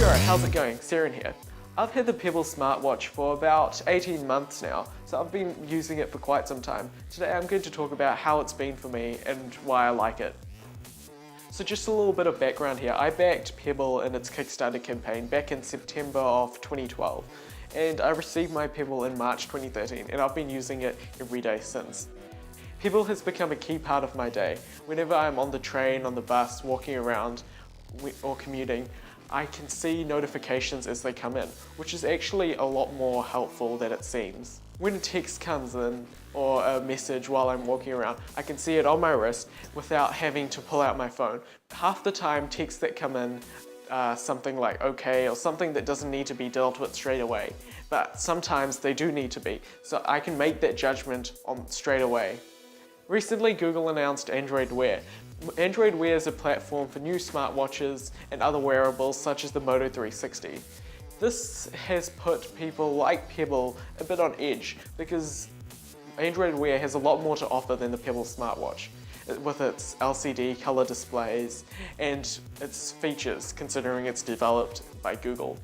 Kia ora, how's it going? Saeran here. I've had the Pebble Smartwatch for about 18 months now, so I've been using it for quite some time. Today I'm going to talk about how it's been for me and why I like it. So just a little bit of background here. I backed Pebble in its Kickstarter campaign back in September of 2012, and I received my Pebble in March 2013, and I've been using it every day since. Pebble has become a key part of my day. Whenever I'm on the train, on the bus, walking around, or commuting, I can see notifications as they come in, which is actually a lot more helpful than it seems. When a text comes in or a message while I'm walking around, I can see it on my wrist without having to pull out my phone. Half the time, texts that come in are something like okay or something that doesn't need to be dealt with straight away, but sometimes they do need to be, so I can make that judgment on straight away. Recently, Google announced Android Wear. Android Wear is a platform for new smartwatches and other wearables such as the Moto 360. This has put people like Pebble a bit on edge because Android Wear has a lot more to offer than the Pebble smartwatch, with its LCD color displays and its features, considering it's developed by Google.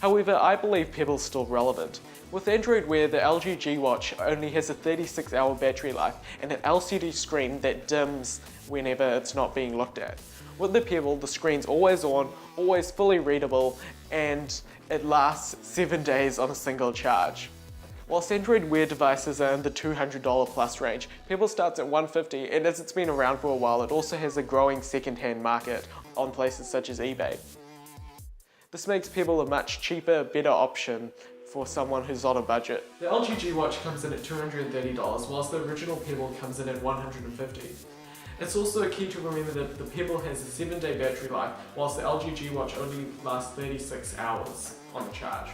However, I believe Pebble's still relevant. With Android Wear, the LG G Watch only has a 36-hour battery life and an LCD screen that dims whenever it's not being looked at. With the Pebble, the screen's always on, always fully readable, and it lasts 7 days on a single charge. Whilst Android Wear devices are in the $200 plus range, Pebble starts at $150, and as it's been around for a while, it also has a growing second-hand market on places such as eBay. This makes Pebble a much cheaper, better option for someone who's on a budget. The LG G Watch comes in at $230, whilst the original Pebble comes in at $150. It's also key to remember that the Pebble has a 7-day battery life, whilst the LG G Watch only lasts 36 hours on a charge.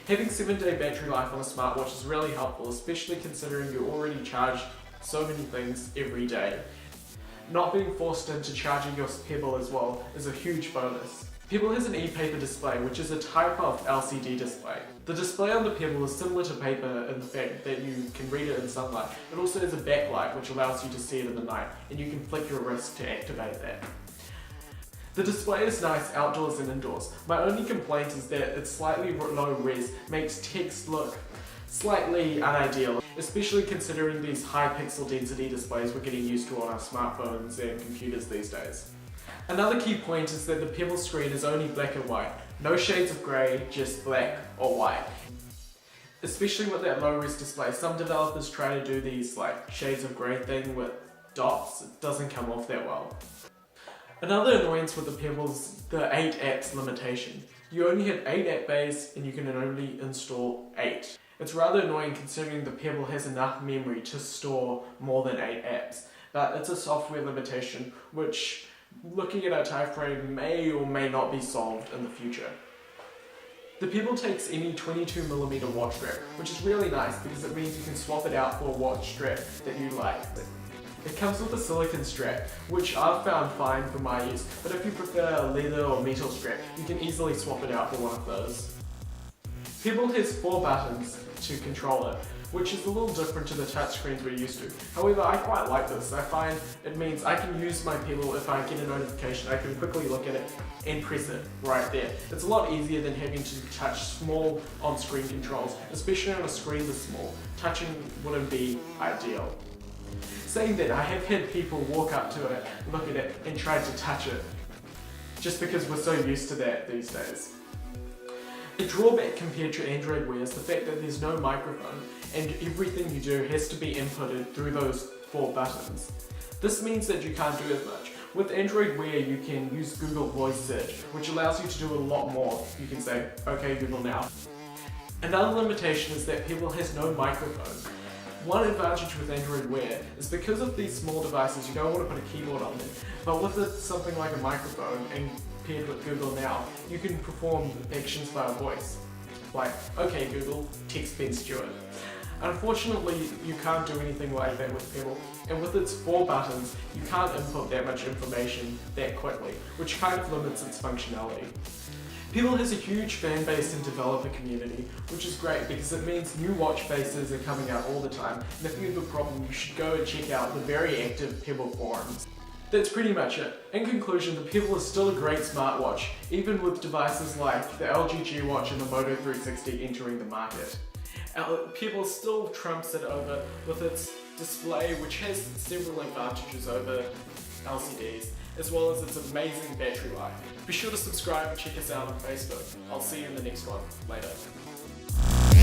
Having 7-day battery life on a smartwatch is really helpful, especially considering you already charge so many things every day. Not being forced into charging your Pebble as well is a huge bonus. Pebble has an e-paper display, which is a type of LCD display. The display on the Pebble is similar to paper in the fact that you can read it in sunlight. It also has a backlight which allows you to see it in the night, and you can flick your wrist to activate that. The display is nice outdoors and indoors. My only complaint is that its slightly low res makes text look slightly unideal, especially considering these high pixel density displays we're getting used to on our smartphones and computers these days. Another key point is that the Pebble screen is only black and white. No shades of grey, just black or white. Especially with that low-res display, some developers try to do these like shades of grey thing with dots. It doesn't come off that well. Another annoyance with the Pebble is the 8 apps limitation. You only have 8 app bays and you can only install 8. It's rather annoying considering the Pebble has enough memory to store more than 8 apps, but it's a software limitation which, looking at our time frame, may or may not be solved in the future. The Pebble takes any 22mm watch strap, which is really nice because it means you can swap it out for a watch strap that you like. It comes with a silicone strap, which I've found fine for my use, but if you prefer a leather or metal strap, you can easily swap it out for one of those. Pebble has 4 buttons to control it, which is a little different to the touchscreens we're used to. However, I quite like this. I find it means I can use my Pebble if I get a notification. I can quickly look at it and press it right there. It's a lot easier than having to touch small on-screen controls, especially on a screen this small. Touching wouldn't be ideal. Saying that, I have had people walk up to it, look at it, and try to touch it, just because we're so used to that these days. The drawback compared to Android Wear is the fact that there's no microphone and everything you do has to be inputted through those 4 buttons. This means that you can't do as much. With Android Wear you can use Google Voice Search, which allows you to do a lot more. You can say, okay Google now. Another limitation is that Pebble has no microphone. One advantage with Android Wear is because of these small devices you don't want to put a keyboard on them, but with something like a microphone and paired with Google Now, you can perform actions via voice. Like, okay Google, text Ben Stewart. Unfortunately, you can't do anything like that with Pebble, and with its 4 buttons, you can't input that much information that quickly, which kind of limits its functionality. Pebble has a huge fan base and developer community, which is great because it means new watch faces are coming out all the time, and if you have a problem, you should go and check out the very active Pebble forums. That's pretty much it. In conclusion, the Pebble is still a great smartwatch, even with devices like the LG G Watch and the Moto 360 entering the market. Pebble still trumps it over with its display, which has several advantages over LCDs, as well as its amazing battery life. Be sure to subscribe and check us out on Facebook. I'll see you in the next one. Later.